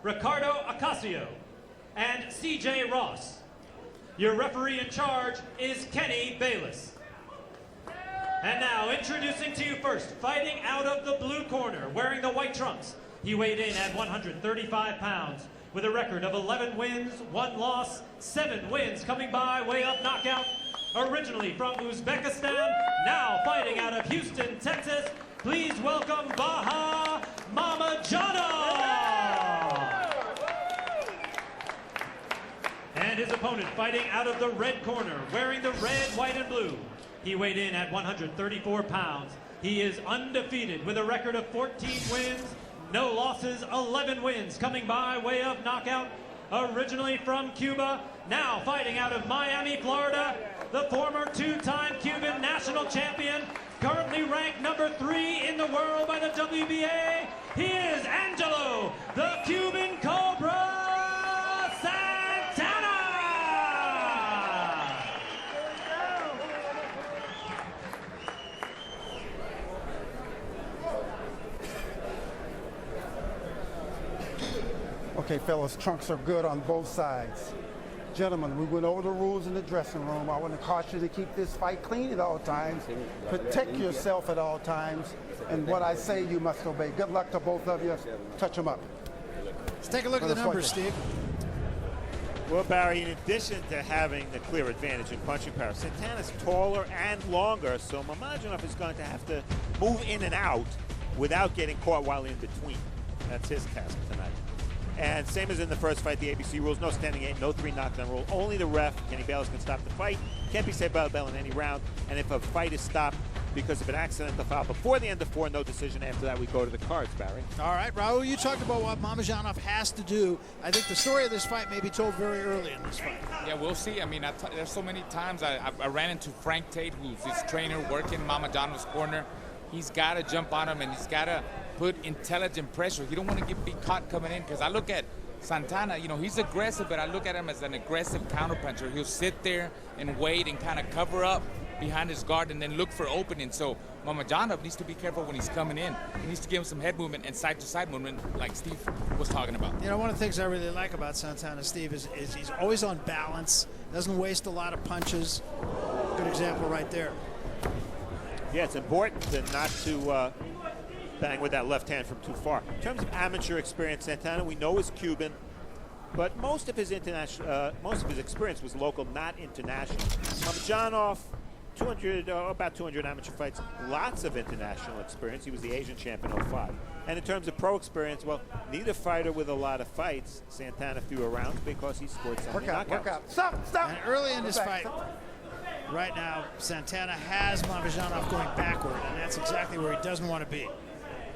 Ricardo Ocasio, and CJ Ross. Your referee in charge is Kenny Bayless. And now, introducing to you first, fighting out of the blue corner, wearing the white trunks. He weighed in at 135 pounds with a record of 11 wins, 1 loss, 7 wins, coming by way of knockout. Originally from Uzbekistan, now fighting out of Houston, Texas, please welcome BAHA Mamadjonov! And his opponent fighting out of the red corner, wearing the red, white, and blue. He weighed in at 134 pounds. He is undefeated with a record of 14 wins, no losses, 11 wins, coming by way of knockout. Originally from Cuba, now fighting out of Miami, Florida, the former 2-time Cuban national champion, currently ranked number 3 in the world by the WBA. He is Angelo, the Cuban Cobra Santana! Okay, fellas, trunks are good on both sides. Gentlemen, we went over the rules in the dressing room. I want to caution you to keep this fight clean at all times. Protect yourself at all times. And what I say, you must obey. Good luck to both of you. Touch them up. Let's take a look at the numbers, Steve. Well, Barry, in addition to having the clear advantage in punching power, Santana's taller and longer, so Mamadjonov is going to have to move in and out without getting caught while in between. That's his task tonight. And same as in the first fight, the ABC rules, no standing eight, no 3 knockdown rule. Only the ref, Kenny Bayless, can stop the fight. Can't be saved by the bell in any round. And if a fight is stopped because of an accidental foul before the end of 4, no decision after that, we go to the cards, Barry. All right, Raul, you talked about what Mamadjonov has to do. I think the story of this fight may be told very early in this fight. Yeah, we'll see. I mean, there's so many times I ran into Frank Tate, who's his trainer, working Mamadjonov's corner. He's got to jump on him, and he's got to put intelligent pressure. You don't want to be caught coming in, because I look at Santana, you know, he's aggressive, but I look at him as an aggressive counterpuncher. He'll sit there and wait and kind of cover up behind his guard and then look for openings. So Mamadjonov needs to be careful when he's coming in. He needs to give him some head movement and side-to-side movement like Steve was talking about. You know, one of the things I really like about Santana, Steve, is he's always on balance, doesn't waste a lot of punches. Good example right there. Yeah, it's important not to bang with that left hand from too far. In terms of amateur experience, Santana, we know is Cuban, but most of his experience was local, not international. Mamadjonov, about 200 amateur fights, lots of international experience. He was the Asian champion in 05. And in terms of pro experience, well, neither fighter with a lot of fights Santana threw around because he scored some knockouts. Work out. Stop. And early in this fight, right now, Santana has Mamadjonov going backward, and that's exactly where he doesn't want to be.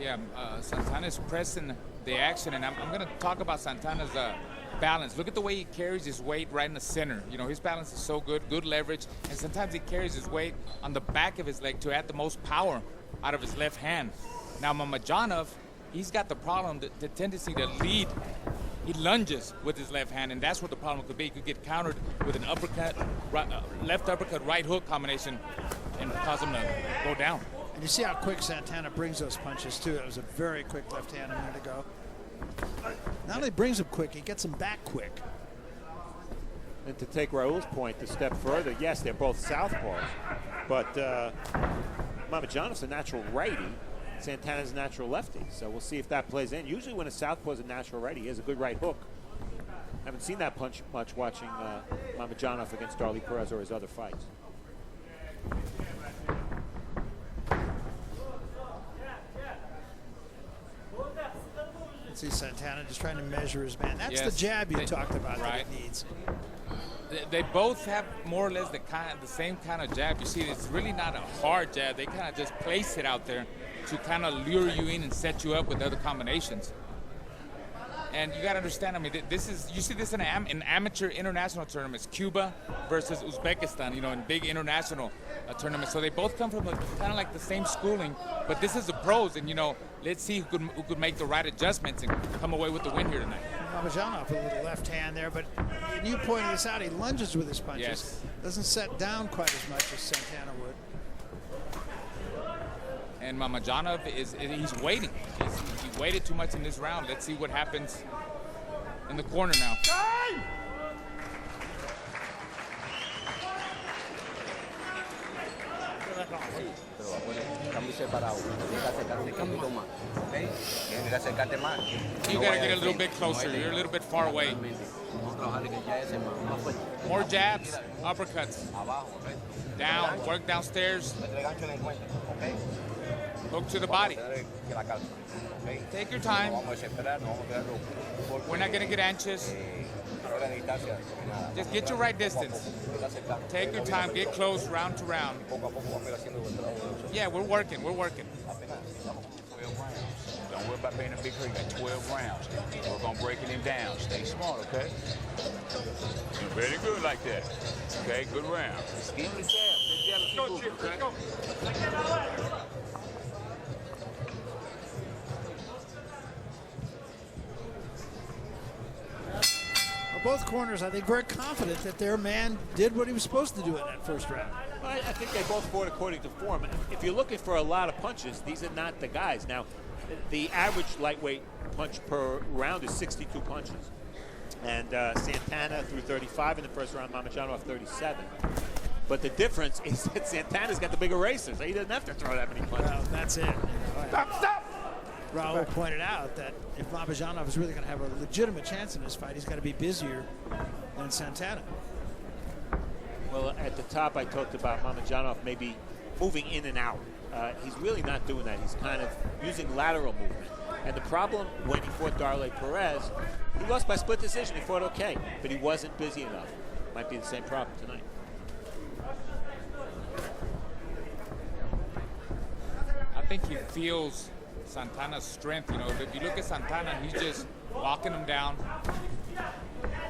Yeah, Santana's pressing the action, and I'm going to talk about Santana's balance. Look at the way he carries his weight right in the center. You know, his balance is so good, good leverage, and sometimes he carries his weight on the back of his leg to add the most power out of his left hand. Now, Mamadjonov, he's got the problem, the tendency to lead. He lunges with his left hand, and that's what the problem could be. He could get countered with an uppercut, left uppercut, right hook combination, and cause him to go down. And you see how quick Santana brings those punches, too. That was a very quick left hand a minute ago. Not only brings them quick, he gets them back quick. And to take Raul's point a step further, yes, they're both southpaws, but Mamadjonov's a natural righty. Santana's a natural lefty, so we'll see if that plays in. Usually when a southpaw is a natural righty, he has a good right hook. Haven't seen that punch much watching Mamadjonov against Darley Perez or his other fights. See Santana just trying to measure his man. That's yes, the jab you talked about right. that he needs. They both have more or less the same kind of jab. You see, it's really not a hard jab. They kind of just place it out there to kind of lure you in and set you up with other combinations. And you got to understand, I mean, this is, you see this in amateur international tournaments, Cuba versus Uzbekistan, you know, in big international tournaments. So they both come from kind of like the same schooling, but this is the pros, and, you know, let's see who could make the right adjustments and come away with the win here tonight. Mamadjonov with a little left hand there, but you pointed this out, he lunges with his punches. Yes. Doesn't set down quite as much as Santana would. And Mamadjonov he's waiting. He waited too much in this round. Let's see what happens in the corner now. Pero está muy separado. Tienes que acercarte un poquito más, ¿ok? Tienes que acercarte más. You gotta get a little bit closer. You're a little bit far away. Vamos a trabajar que ya ese más fuerte. More jabs, uppercuts. Abajo, ¿ok? Down, work downstairs, Mete el gancho en el encuentro, ¿ok? hook to the body. Tener que la calma, ¿ok? Take your No time. vamos a desesperar, no vamos a quedar locos. We're not gonna get anxious. Fuera de distancia, nada. Just get your right distance. Tienes que acercarte. Take your time, get close, round to round. Poco a poco vamos a ir haciendo el trabajo de lucha. Yeah, we're working. Apenas estamos 12 rounds. Don't worry about being a big hurt. You got 12 rounds. Work on breaking him down. Stay smart, okay? You're very good like that. Okay, good round. Just give him the jab. Let's go. Both corners, I think, very confident that their man did what he was supposed to do in that first round. Well, I think they both fought according to form. If you're looking for a lot of punches, these are not the guys. Now, the average lightweight punch per round is 62 punches. And Santana threw 35 in the first round, Mamadjonov 37. But the difference is that Santana's got the bigger racers. He doesn't have to throw that many punches. Well, that's it. Stop! Raul pointed out that if Mamadjonov is really going to have a legitimate chance in this fight, he's got to be busier than Santana. Well, at the top, I talked about Mamadjonov maybe moving in and out. He's really not doing that. He's kind of using lateral movement. And the problem when he fought Darley Perez, he lost by split decision. He fought okay, but he wasn't busy enough. Might be the same problem tonight. I think he feels Santana's strength. You know, if you look at Santana, he's just walking him down.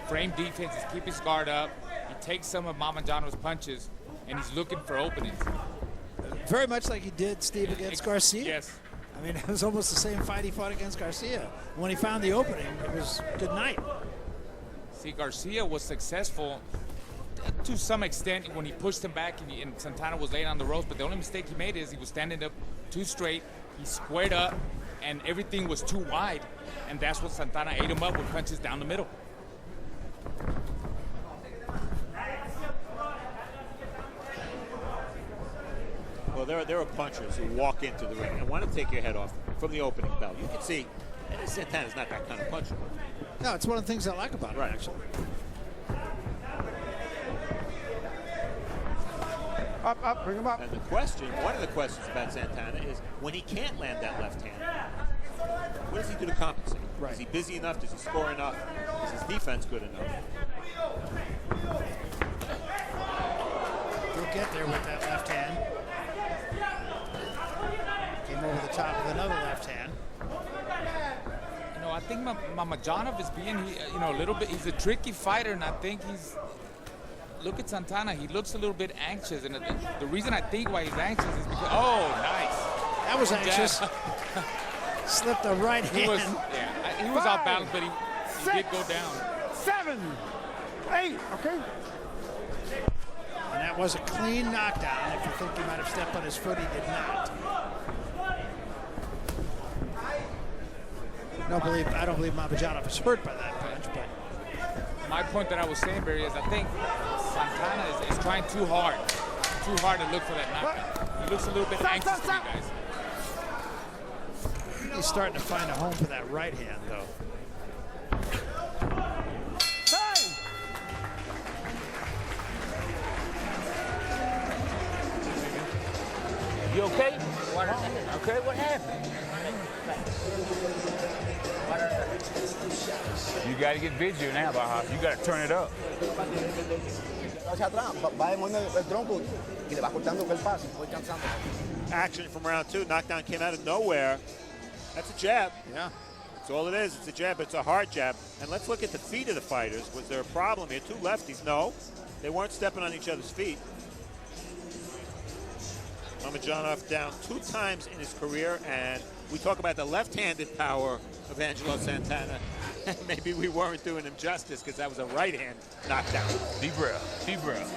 Frame defense is keep his guard up. He takes some of Mamadjonov's punches, and he's looking for openings. Very much like he did, Steve, against Garcia. Yes. I mean, it was almost the same fight he fought against Garcia. When he found the opening, it was good night. See, Garcia was successful to some extent when he pushed him back and Santana was laying on the ropes, but the only mistake he made is he was standing up too straight. He squared up, and everything was too wide, and that's what Santana ate him up with punches down the middle. Well, there are punchers who walk into the ring and want to take your head off from the opening bell. You can see Santana's not that kind of puncher. No, it's one of the things I like about him, actually. Up, bring him up. And the question, one of the questions about Santana is when he can't land that left hand, what does he do to compensate? Right. Is he busy enough? Does he score enough? Is his defense good enough? He'll get there with that left hand. Came over the top with another left hand. You know, I think Mamadjonov is being, a little bit, he's a tricky fighter, and I think he's, look at Santana, he looks a little bit anxious, and the reason I think why he's anxious is because, oh, nice. That was anxious. Slipped the right hand. He was out balanced, but he did go down. 7, 8, okay? And that was a clean knockdown. If you think he might have stepped on his foot, he did not. I don't believe Mamadjonov was hurt by that punch, but My point that I was saying, Barry, is I think Santana is trying too hard to look for that knockout. He looks a little bit anxious to me, guys. he's starting to find a home for that right hand, though. You okay? Okay, what happened? You got to get vigilant now, Baha. You got to turn it up. Action from round two. Knockdown came out of nowhere. That's a jab. Yeah. That's all it is. It's a jab. It's a hard jab. And let's look at the feet of the fighters. Was there a problem here? Two lefties. No. They weren't stepping on each other's feet. Mamadjonov down 2 times in his career, and we talk about the left-handed power of Angelo Santana. Maybe we weren't doing him justice because that was a right-hand knockdown. Deep breath. Deep breath.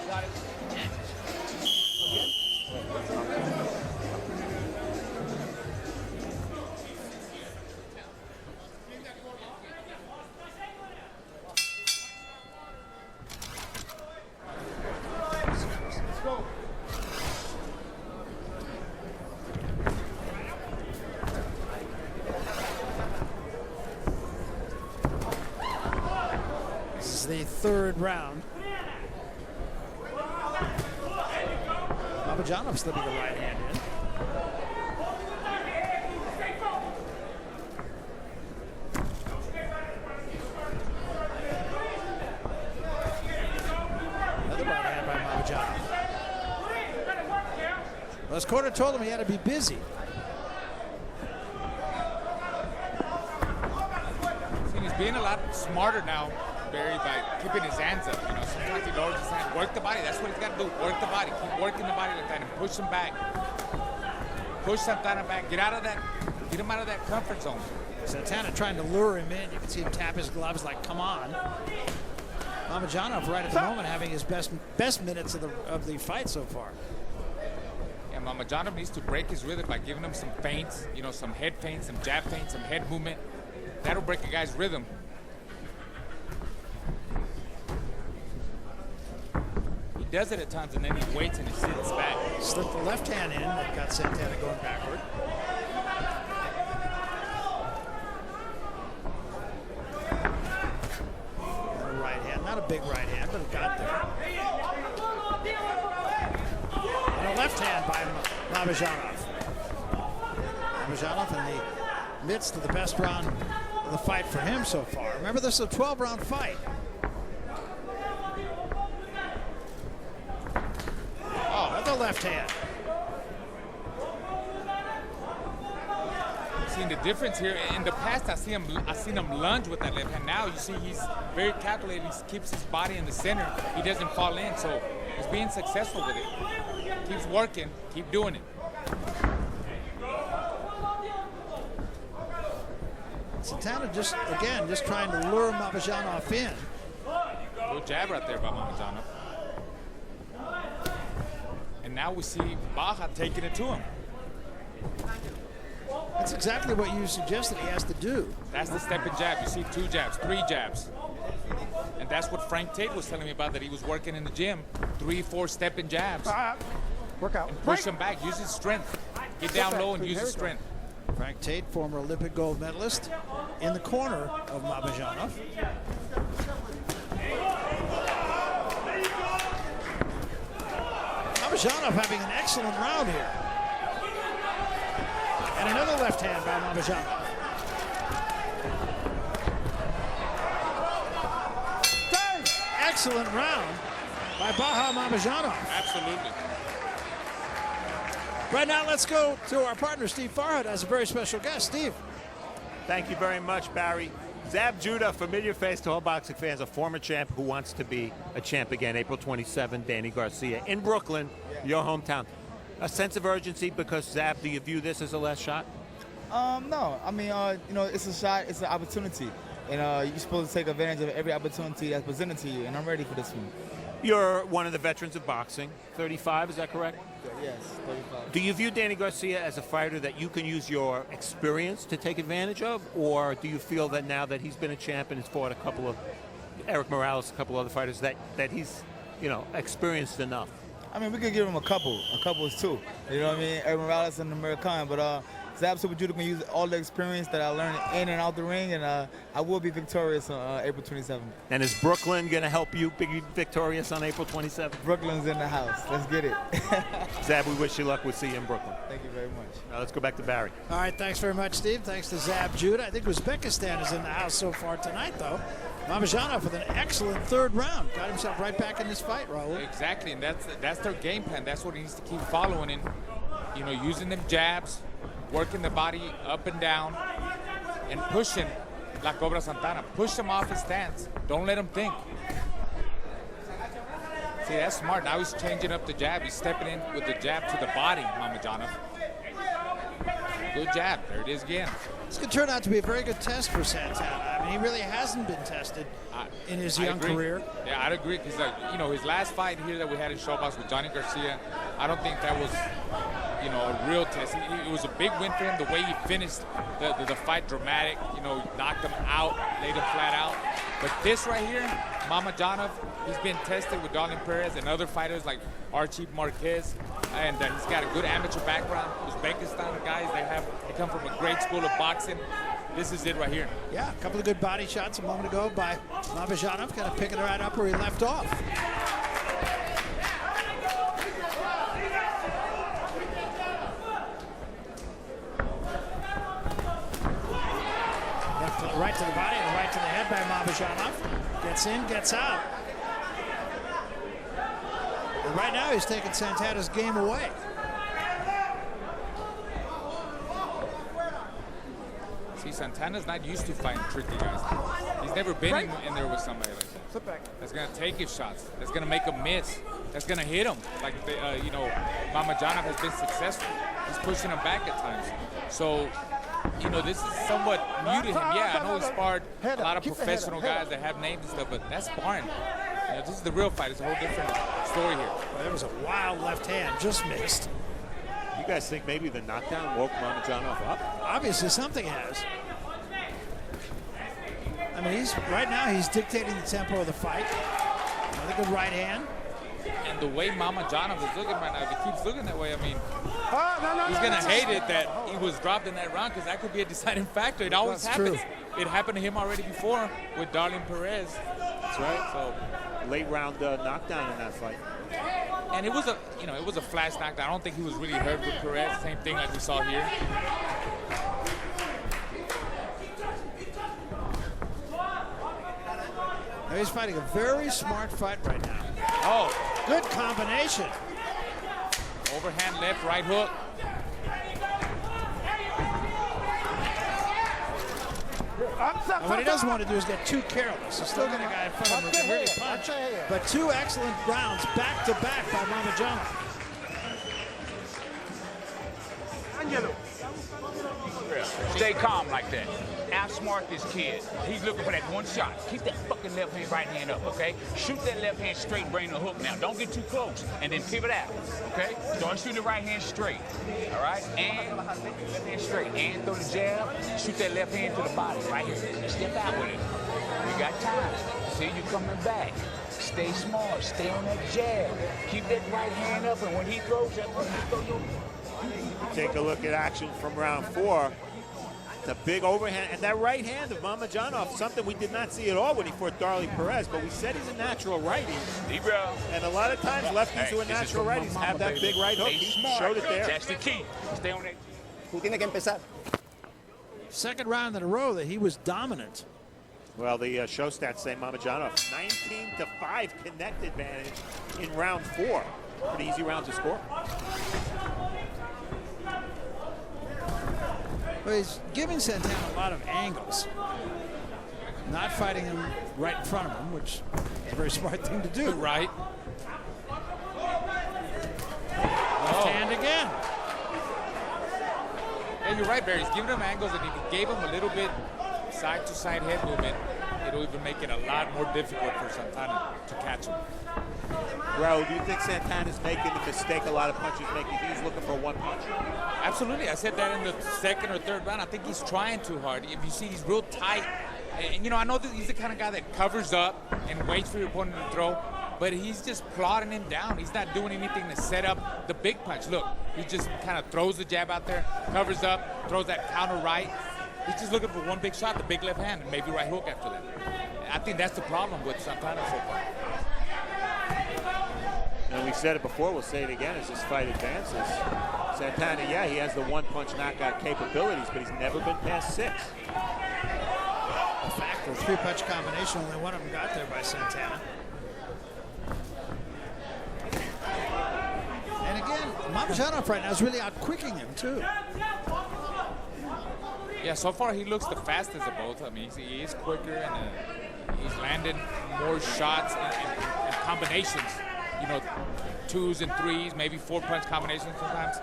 is the third round. Mamadjonov slipping a right hand in. Another right hand by Mamadjonov. Well, his corner told him he had to be busy. He's being a lot smarter now, Barry, by keeping his hands up. You know, sometimes he lowers his hand. Work the body. That's what he's got to do. Work the body. Keep working the body like that and push him back. Push Santana back. Get him out of that comfort zone. Santana trying to lure him in. You can see him tap his gloves like, come on. Mamadjonov right at the moment having his best minutes of the fight so far. Yeah, Mamadjonov needs to break his rhythm by giving him some feints, you know, some head feints, some jab feints, some head movement. That'll break a guy's rhythm. He does it at times, and then he waits and he sits back. Slipped the left hand in. That got Santana going backward. And a right hand. Not a big right hand, but it got there. And a left hand by Mamadjonov. Mamadjonov in the midst of the best round of the fight for him so far. Remember, this is a 12-round fight. Oh, another left hand. Seeing the difference here. In the past, I've seen him lunge with that left hand. Now you see he's very calculated. He keeps his body in the center. He doesn't fall in, so he's being successful with it. Keeps working. Keep doing it. Santana just trying to lure Mamadjonov in. Good jab right there by Mamadjonov. And now we see Baha taking it to him. That's exactly what you suggested he has to do. That's the step and jab. You see 2 jabs, 3 jabs. And that's what Frank Tate was telling me about, that he was working in the gym. 3, 4 step and jabs. Work out. And push him back. Use his strength. Get down low and use his strength. Frank Tate, former Olympic gold medalist, in the corner of Mamadjonov. Mamadjonov having an excellent round here. And another left hand by Mamadjonov. Excellent round by Baha Mamadjonov. Absolutely. Right now, let's go to our partner, Steve Farhad, as a very special guest. Steve. Thank you very much, Barry. Zab Judah, familiar face to all boxing fans, a former champ who wants to be a champ again. April 27, Danny Garcia in Brooklyn, your hometown. A sense of urgency because, Zab, do you view this as a last shot? No. I mean, you know, it's a shot, it's an opportunity. And you're supposed to take advantage of every opportunity that's presented to you, and I'm ready for this one. You're one of the veterans of boxing, 35, is that correct? Yes, 35. Do you view Danny Garcia as a fighter that you can use your experience to take advantage of, or do you feel that now that he's been a champ and has fought a couple of, Eric Morales, a couple other fighters, that he's, you know, experienced enough? I mean, we could give him a couple is 2. You know what I mean? Eric Morales and American, but Zab Super Judah can use all the experience that I learned in and out the ring, and I will be victorious on April 27th. And is Brooklyn going to help you be victorious on April 27th? Brooklyn's in the house. Let's get it. Zab, we wish you luck. We'll see you in Brooklyn. Thank you very much. Now let's go back to Barry. All right, thanks very much, Steve. Thanks to Zab Judah. I think Uzbekistan is in the house so far tonight, though. Mamadjonov with an excellent third round. Got himself right back in this fight, Raul. Exactly, and that's their game plan. That's what he needs to keep following in. You know, using them jabs, working the body up and down, and pushing La Cobra Santana. Push him off his stance. Don't let him think. See, that's smart. Now he's changing up the jab. He's stepping in with the jab to the body, Mamadjonov. Good jab. There it is again. This could turn out to be a very good test for Santana. I mean, he really hasn't been tested in his young career. Yeah, I'd agree. Because, you know, his last fight here that we had in Showbox with Johnny Garcia, I don't think that was, you know, a real test. It was a big win for him. The way he finished the fight, dramatic. You know, knocked him out, laid him flat out. But this right here, Mamadjonov, he's been tested with Darlene Perez and other fighters like Archie Marquez, and he's got a good amateur background. Uzbekistan guys, they come from a great school of boxing. this is it right here. Yeah, a couple of good body shots a moment ago by Mamadjonov, kind of picking it right up where he left off. Right to the body and right to the head by Mamadjonov. Gets in, gets out. And right now he's taking Santana's game away. See, Santana's not used to fighting tricky guys. He's never been in there with somebody like that. Sit back. That's gonna take his shots. That's gonna make him miss. That's gonna hit him. Like you know, Mamadjonov has been successful. He's pushing him back at times. So, you know, this is somewhat new to him. Yeah, I know he sparred a lot of professional guys that have names and stuff, but that's sparring. You know, this is the real fight. It's a whole different story here. Well, there was a wild left hand, just missed. You guys think maybe the knockdown woke Mamadjonov up? Obviously, something has. I mean, right now he's dictating the tempo of the fight. Another good right hand. And the way Mamadjonov is looking right now, if he keeps looking that way, I mean, he's going to hate it that he was dropped in that round, because that could be a deciding factor. It always happens. It happened to him already before with Darlene Perez. That's right. So late round knockdown in that fight. And it was a, you know, it was a flash knockdown. I don't think he was really hurt with Perez. Same thing like we saw here. Now he's fighting a very smart fight right now. Oh, good combination. Overhand left, right hook. And what he doesn't want to do is get too careless. He's still got a guy in front of him who can really punch. But two excellent rounds back to back by Mamadjonov. Angelo. Stay calm like that. Outsmart this kid. He's looking for that one shot. Keep that fucking left hand, right hand up, okay? Shoot that left hand straight, bring the hook now. Don't get too close, and then pivot out, okay? Don't shoot the right hand straight, all right? And left hand straight, and throw the jab. Shoot that left hand to the body right here. And step out with it. You got time. See you coming back. Stay smart. Stay on that jab. Keep that right hand up, and when he throws that, Take a look at action from round 4. The big overhand, and that right hand of Mamadjonov, something we did not see at all when he fought Darlene Perez, but we said he's a natural righty. And a lot of times lefties who are natural righties have that big right hook. He showed it there. That's the key. Stay on that. Tú tienes que empezar. Second round in a row that he was dominant. Well, the show stats say Mamadjonov 19-5 connect advantage in round 4. Pretty easy round to score. Well, he's giving Santana a lot of angles. Not fighting him right in front of him, which is a very smart thing to do. Right. Left hand again. Yeah, you're right, Barry. He's giving him angles, and if he gave him a little bit side-to-side head movement, it'll even make it a lot more difficult for Santana to catch him. Raul, do you think Santana's making the mistake a lot of punchers make? He's looking for one punch? Absolutely. I said that in the second or third round. I think he's trying too hard. If you see, he's real tight. And, you know, I know that he's the kind of guy that covers up and waits for your opponent to throw, but he's just plodding him down. He's not doing anything to set up the big punch. Look, he just kind of throws the jab out there, covers up, throws that counter right. He's just looking for one big shot, the big left hand, and maybe right hook after that. I think that's the problem with Santana so far. And we said it before, we'll say it again as this fight advances. Santana, yeah, he has the one-punch knockout capabilities, but he's never been past 6. A factor, three-punch combination, only one of them got there by Santana. And again, Mamadjonov right now is really out-quicking him, too. Yeah, so far he looks the fastest of both. I mean, he is quicker, and he's landed more shots and combinations. You know, 2s and 3s, maybe 4-punch combinations sometimes.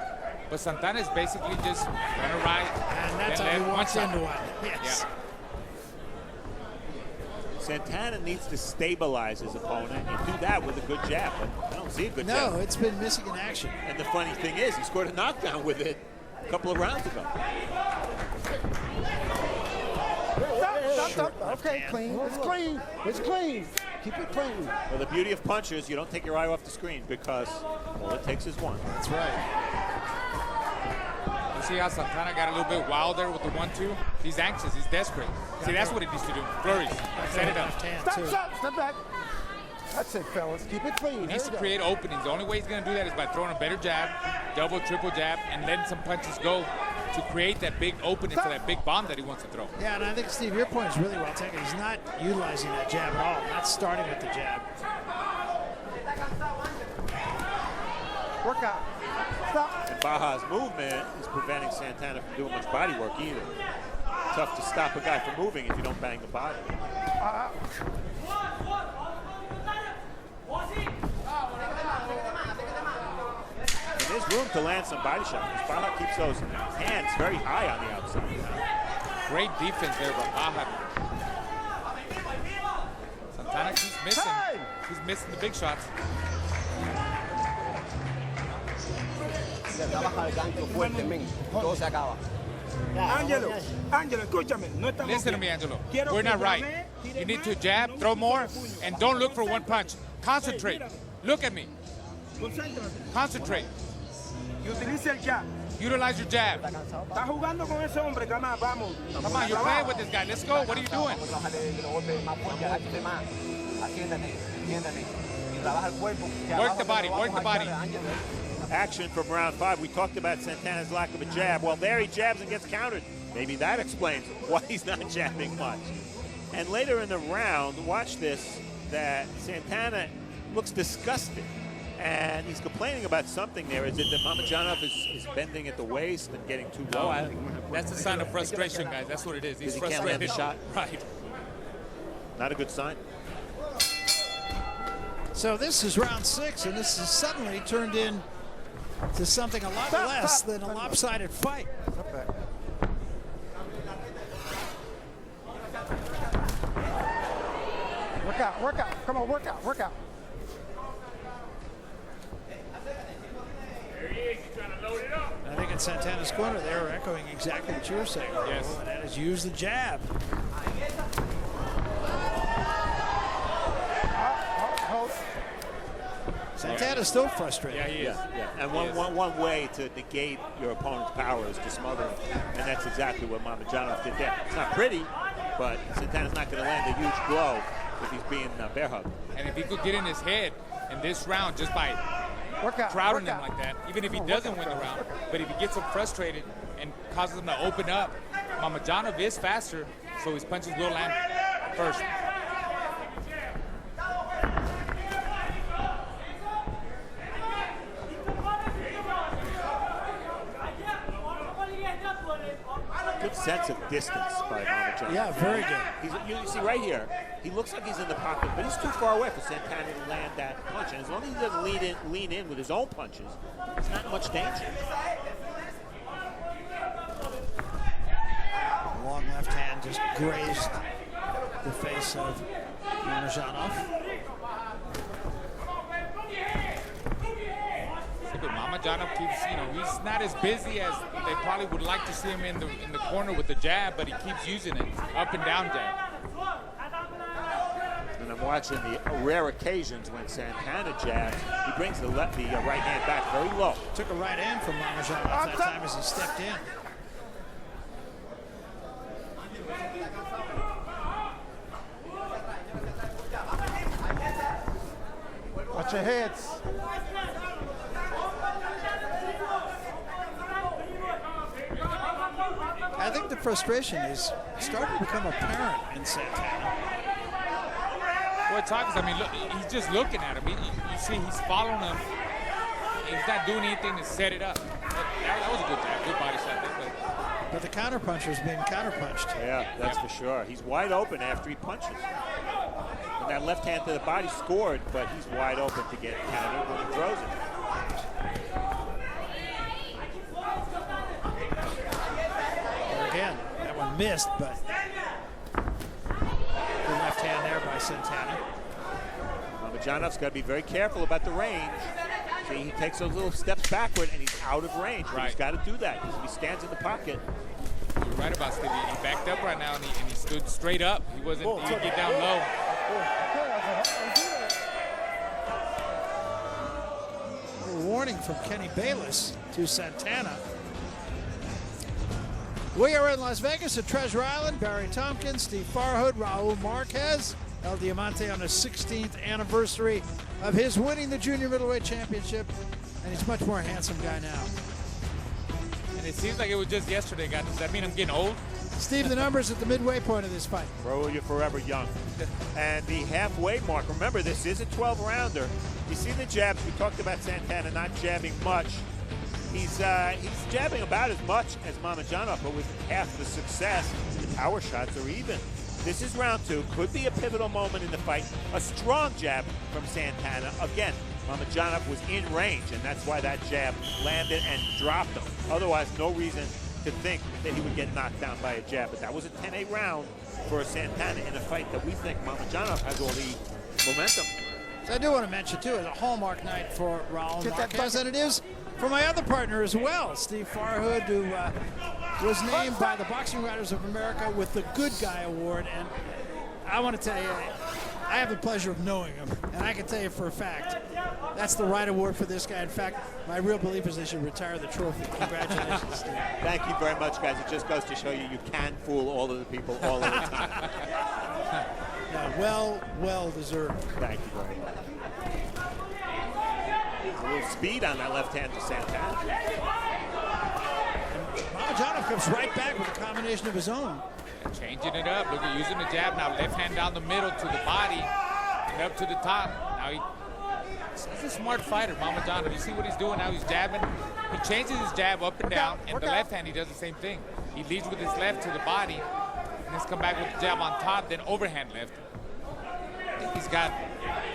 But Santana is basically just run a right. And that's how he walks into one. Yes. Yeah. Santana needs to stabilize his opponent and do that with a good jab. But I don't see a good jab. No, it's been missing in action. And the funny thing is, he scored a knockdown with it a couple of rounds ago. Stop. Okay, clean. It's clean. It's clean. Keep it clean. Well, the beauty of punchers, you don't take your eye off the screen because all it takes is one. That's right. see how Santana got a little bit wild there with the 1-2? He's anxious. He's desperate. See, that's what he needs to do. Flurries. Set it up. Step back. That's it, fellas. Keep it clean. He needs to create openings. The only way he's going to do that is by throwing a better jab, double, triple jab, and letting some punches go to create that big opening for that big bomb that he wants to throw. Yeah, and I think, Steve, your point is really well taken. He's not utilizing that jab at all, not starting with the jab. Work out. Stop. And Baha's movement is preventing Santana from doing much body work either. Tough to stop a guy from moving if you don't bang the body. And there's room to land some body shots. Baha keeps those hands very high on the outside. Great defense there by Baha. Santana keeps missing. Hey! He's missing the big shots. Trabaja el gancho fuerte, men. Todo se acaba. Angelo, escúchame. No estamos Listen to bien. me, Angelo. Quiero We're que not right. tire You need más, to jab, throw more, and don't look for one punch. Concentrate. Look at me. Concéntrate. Concentrate. Y utilice el jab. Utilize your jab. Está jugando con ese hombre, Cama. Vamos. Come on, you're playing with this guy. Let's go. What are you doing? Vamos a trabajarle los golpes más fuertes, agáchate más. Asiéntate, siéntate. Y trabaja el cuerpo. Que Work abajo the te body, lo vamos work the a body. echar, Angelo. Action from round 5. We talked about Santana's lack of a jab. Well, there he jabs and gets countered. Maybe that explains why he's not jabbing much. And later in the round, watch this, that Santana looks disgusted. And he's complaining about something there. Is it that Mamadjonov is bending at the waist and getting too low? That's a sign of frustration, guys. That's what it is. He's Because he can't land frustrated. the shot. Right. Not a good sign. So this is round 6, and this has suddenly turned in to something a lot less than a lopsided fight. Step back. Work out, work out. Come on, work out, work out. I think in Santana's corner, they were echoing exactly what you were saying. Yes. And that is use the jab. Santana's still frustrated. Yeah, he is. Yeah. And one way to negate your opponent's power is to smother him. And that's exactly what Mamadjonov did there. It's not pretty, but Santana's not going to land a huge blow if he's being bear hugged. And if he could get in his head in this round just by Work out. crowding work him out. like that, even if he doesn't win the round, but if he gets him frustrated and causes him to open up, Mamadjonov is faster, so his punches will land first. Good sense of distance by Mamadjonov. Yeah, very good. You see right here, he looks like he's in the pocket, but he's too far away for Santana to land that punch. And as long as he doesn't lean in with his own punches, it's not much danger. Long left hand just grazed the face of Mamadjonov. But Mamadjonov keeps, he's not as busy as they probably would like to see him in the corner with the jab, but he keeps using it, up and down jab. And I'm watching the rare occasions when Santana jabs, he brings the right hand back very low. Took a right hand from Mamadjonov that time as he stepped in. Watch your heads. I think the frustration is starting to become apparent in Santana. Boy, Takis, I mean, look, he's just looking at him. You see, he's following him. He's not doing anything to set it up. That was a good jab, good body shot there. But the counterpuncher's being counterpunched. Yeah, that's for sure. He's wide open after he punches. And that left hand to the body scored, but he's wide open to get countered when he throws it. Again, that one missed, but the left hand there by Santana. Mamadjonov's got to be very careful about the range. See, he takes those little steps backward and he's out of range. But he's got to do that because if he stands in the pocket. You're right about Stevie. He backed up right now and he stood straight up. He didn't get down low. A warning from Kenny Bayless to Santana. We are in Las Vegas at Treasure Island. Barry Tompkins, Steve Farhood, Raul Marquez, El Diamante on his 16th anniversary of his winning the junior middleweight championship, and he's a much more handsome guy now. And it seems like it was just yesterday, guys. Does that mean I'm getting old? Steve, the numbers at the midway point of this fight. Raul, you're forever young. And the halfway mark, remember, this is a 12-rounder. You see the jabs. We talked about Santana not jabbing much. He's jabbing about as much as Mamadjonov, but with half the success, the power shots are even. This is round 2. Could be a pivotal moment in the fight. A strong jab from Santana. Again, Mamadjonov was in range, and that's why that jab landed and dropped him. Otherwise, no reason to think that he would get knocked down by a jab. But that was a 10-8 round for Santana in a fight that we think Mamadjonov has all the momentum. So I do want to mention, too, it's a hallmark night for Raul Marquez, and it is for my other partner as well, Steve Farhood, who was named by the Boxing Writers of America with the Good Guy Award. And I want to tell you, I have the pleasure of knowing him, and I can tell you for a fact, that's the right award for this guy. In fact, my real belief is they should retire the trophy. Congratulations, Steve. Thank you very much, guys. It just goes to show you you can fool all of the people all of the time. Yeah, well deserved. Thank you very much. A little speed on that left hand to Santana. Mamadjonov comes right back with a combination of his own. Changing it up. Look at using the jab now. Left hand down the middle to the body and up to the top. Now he's a smart fighter, Mamadjonov. You see what he's doing now? He's jabbing. He changes his jab up and down, and the left hand he does the same thing. He leads with his left to the body, and he's come back with the jab on top, then overhand left. I think he's got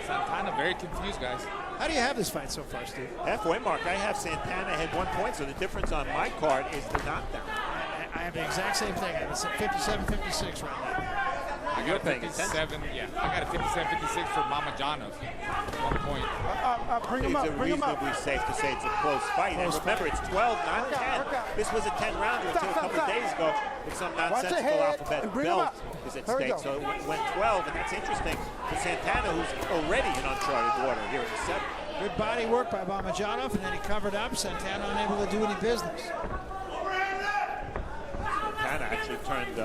Santana very confused, guys. How do you have this fight so far, Steve? Halfway mark, I have Santana ahead 1 point, so the difference on my card is the knockdown. I have the exact same thing. It's at 57-56 right now. I got a 57, yeah. I got a 57-56 for Mamadjonov. 1 point. It's reasonably safe to say it's a close fight. And remember, it's 12, not 10. This was a 10-rounder until a couple of days ago with some nonsensical alphabet belt is at stake. So it went 12, and that's interesting for Santana, who's already in uncharted water here in the 7th. Good body work by Mamadjonov, and then he covered up. Santana unable to do any business. Santana actually turned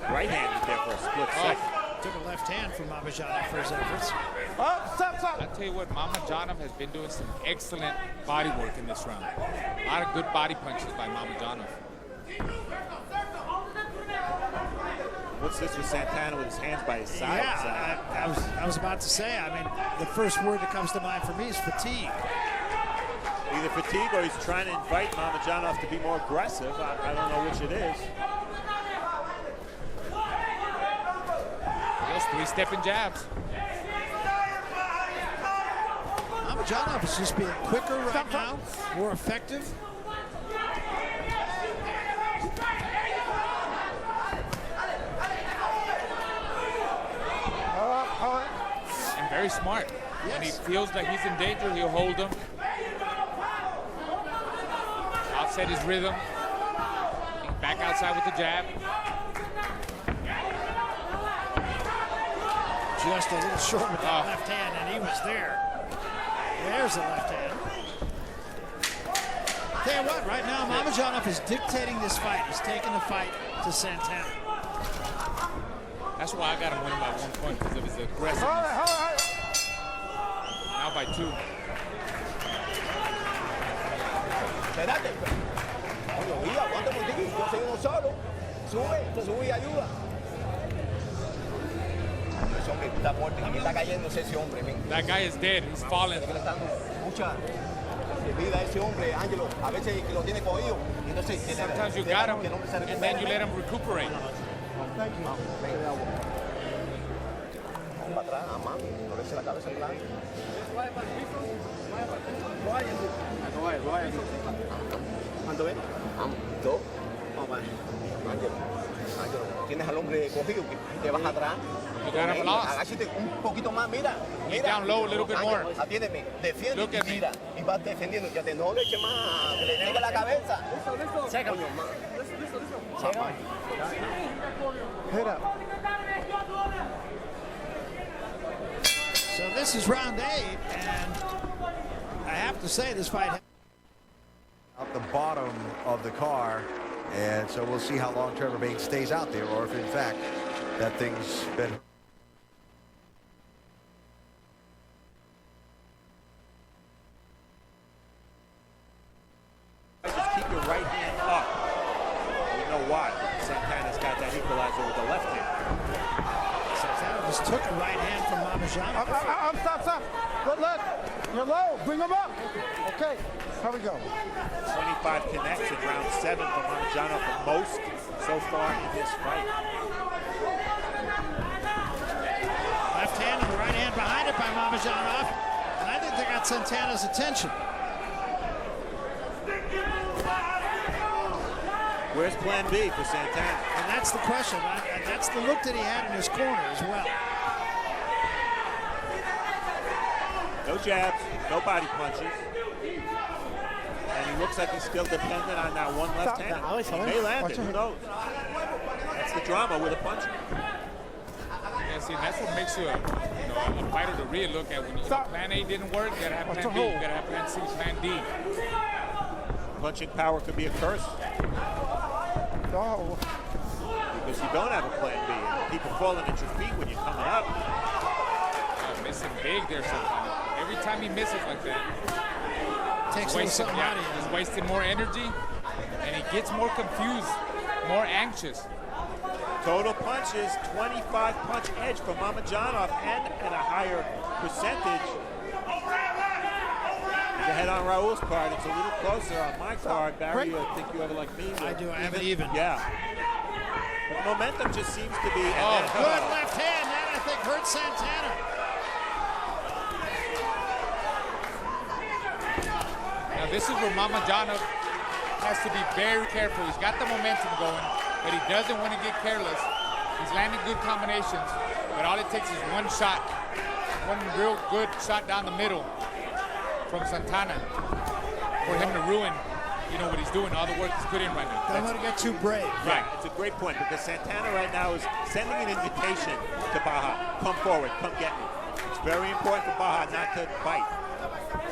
right-handed there for a split second. Took a left hand from Mamadjonov for his efforts. I'll tell you what, Mamadjonov has been doing some excellent body work in this round. A lot of good body punches by Mamadjonov. What's this with Santana with his hands by his side? Yeah, I was about to say, I mean, the first word that comes to mind for me is fatigue. Either fatigue or he's trying to invite Mamadjonov to be more aggressive. I don't know which it is. Those 3-stepping jabs. Mamadjonov is just being quicker right now, more effective. And very smart. Yes. When he feels like he's in danger, he'll hold him. Offset his rhythm. Back outside with the jab. Just a little short with that left hand, and he was there. There's the left hand. Tell you what, right now, Mamadjonov is dictating this fight. He's taking the fight to Santana. That's why I got him winning by 1 point, because of his aggressiveness. Now by 2. Espérate. Coño, Guía, aguanta un poquito. Yo soy uno solo. Sube y ayuda. Ese hombre está muerto. Aquí está cayéndose ese hombre. That guy is dead. He's fallen. Le está dando mucha vida a ese hombre, Angelo. A veces lo tiene cogido. Entonces, sometimes you got him, and then you let him recuperate. Thank you. Para atrás, a mano. A veces la cabeza es blanca. ¿Cuánto ves? Dos. Ángelo, tienes al hombre cogido, te vas atrás. Agáchate un poquito más, mira. Down low a little bit more. Atiéndeme, defiende y mira. Y vas defendiendo, ya te no le eche más, que le llegue la cabeza. Checa. Checa. Hit up. So this is round 8, and I have to say this fight... Out the bottom of the car, And so we'll see how long Trevor Bain stays out there, or if in fact that thing's been. Just keep your right hand up. You know why? Santana's got that equalizer with the left hand. Santana just took a right hand from Mamadjonov. Stop. Look. You're low. Bring him up. Okay. Here we go. 25 connects in round 7 for Mamadjonov, the most so far in this fight. Left hand and the right hand behind it by Mamadjonov. And I think they got Santana's attention. Where's plan B for Santana? And that's the question. And that's the look that he had in his corner as well. No jabs, no body punches. And he looks like he's still dependent on that one left hand. He may land it, who knows? That's the drama with a puncher. Yeah, see, that's what makes you a fighter to really look at. When plan A didn't work, you gotta have plan B, you gotta have plan C, plan D. Punching power could be a curse. Oh. Because you don't have a plan B. And people falling at your feet when you're coming up. Missing big there sometimes. Every time he misses like that, takes something out of you. He's wasting more energy, and he gets more confused, more anxious. Total punches, 25 punch edge for Mamadjonov, and at a higher percentage. He's ahead on Raul's card. It's a little closer on my card. Barry, I think you have it like me. I do. I have it even. Yeah. But momentum just seems to be. Good left hand. That I think hurt Santana. Now this is where Mamadjonov has to be very careful. He's got the momentum going, but he doesn't want to get careless. He's landing good combinations, but all it takes is one shot, one real good shot down the middle from Santana for him to ruin, what he's doing. All the work he's put in right now. Don't want to get too brave. Right, it's a great point, because Santana right now is sending an invitation to Baha. Come forward, come get me. It's very important for Baha not to bite,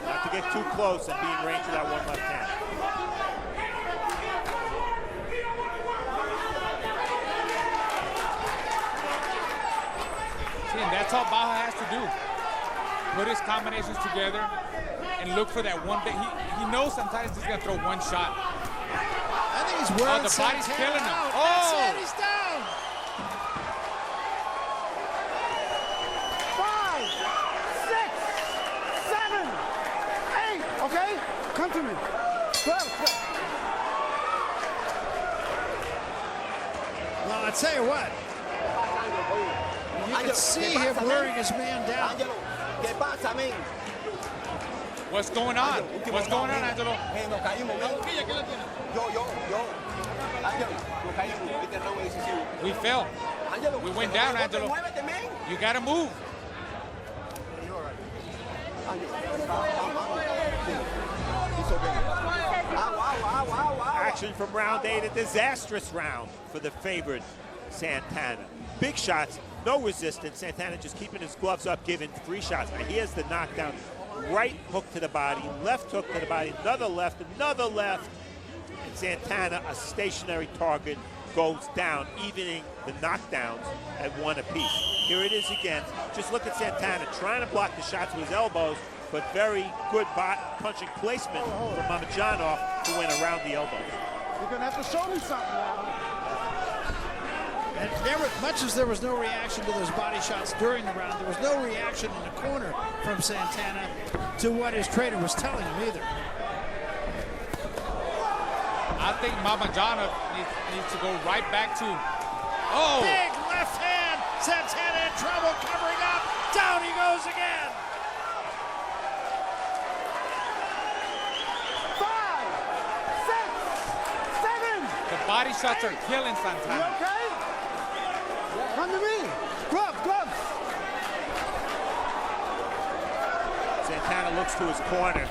not to get too close and be in range of that one left hand. See, and that's all Baha has to do. Put his combinations together and look for that one thing. He knows sometimes he's going to throw one shot. I think he's wearing the body's killing him. Out. Oh! That's it, he's down. 5, 6, 7, 8. Okay? Come to me. 12. Well, I tell you what. You can see him wearing his man down. What's going on? What's going on, Angelo? We fell. We went down, Angelo. You got to move. Action from round 8, a disastrous round for the favored Santana. Big shots, no resistance. Santana just keeping his gloves up, giving 3 shots. Now he has the knockdown. Right hook to the body, left hook to the body, another left, and Santana, a stationary target, goes down, evening the knockdowns at 1 apiece. Here it is again. Just look at Santana trying to block the shots with his elbows, but very good punching placement from Mamadjonov, who went around the elbows. You're going to have to show me something now. And much as there was no reaction to those body shots during the round, there was no reaction in the corner from Santana to what his trainer was telling him either. I think Mamadjonov needs to go right back to. Oh! Big left hand. Santana in trouble, covering up. Down he goes again. 5, 6, 7. The body shots are killing Santana. You okay? Come to me. Gloves. Santana looks to his corner.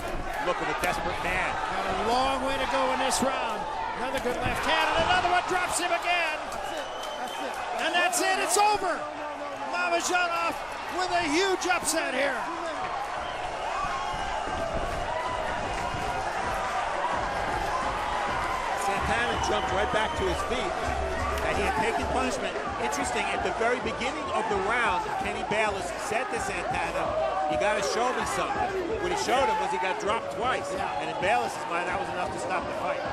Look at a desperate man. Got a long way to go in this round. Another good left hand, and another one drops him again. That's it. And that's it. It's over. Mamadjonov with a huge upset here. Santana jumped right back to his feet. And he had taken punishment. Interesting, at the very beginning of the round, Kenny Bayless said to Santana, you got to show me something. What he showed him was he got dropped twice. And in Bayless's mind, that was enough to stop the fight.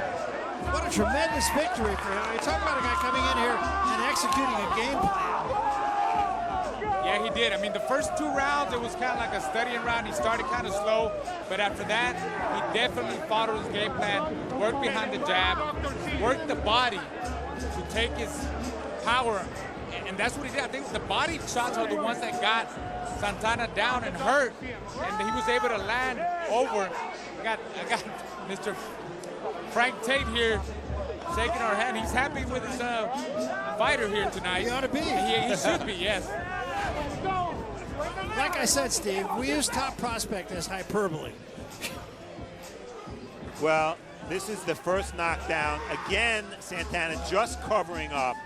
What a tremendous victory for him. You're talking about a guy coming in here and executing a game plan. Yeah, he did. I mean, the first 2 rounds, it was kind of like a studying round. He started kind of slow, but after that, he definitely followed his game plan, worked behind the jab, worked the body to take his power, and that's what he did. I think the body shots are the ones that got Santana down and hurt, and he was able to land over. I got Mr. Frank Tate here shaking our hand. He's happy with his fighter here tonight. He ought to be. He should be, yes. Like I said, Steve, we use top prospect as hyperbole. Well, this is the first knockdown. Again, Santana just covering up.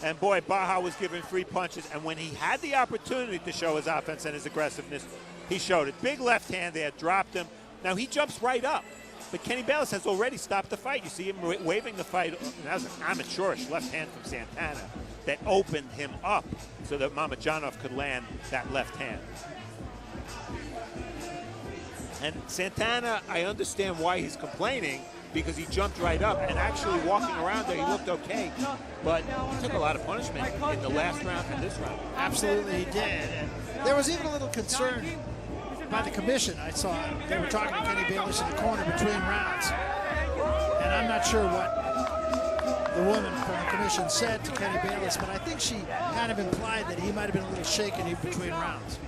And boy, Baha was giving free punches. And when he had the opportunity to show his offense and his aggressiveness, he showed it. Big left hand there, dropped him. Now he jumps right up. But Kenny Bayless has already stopped the fight. You see him waving the fight. That was an amateurish left hand from Santana that opened him up so that Mamadjonov could land that left hand. And Santana, I understand why he's complaining, because he jumped right up, and actually walking around there, he looked okay, but he took a lot of punishment in the last round and this round. Absolutely he did. And there was even a little concern by the commission. I saw they were talking to Kenny Bayless in the corner between rounds, and I'm not sure what the woman from the commission said to Kenny Bayless, but I think she kind of implied that he might have been a little shaken in between rounds.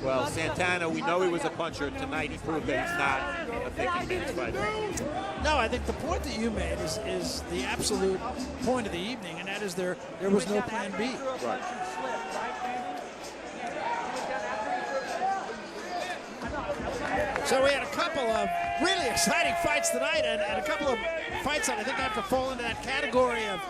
Well, Santana, we know he was a puncher. Tonight he proved that he's not a thinking man's fighter. No, I think the point that you made is the absolute point of the evening, and that is there was no plan B. Right. So we had a couple of really exciting fights tonight, and a couple of fights that I think have to fall into that category of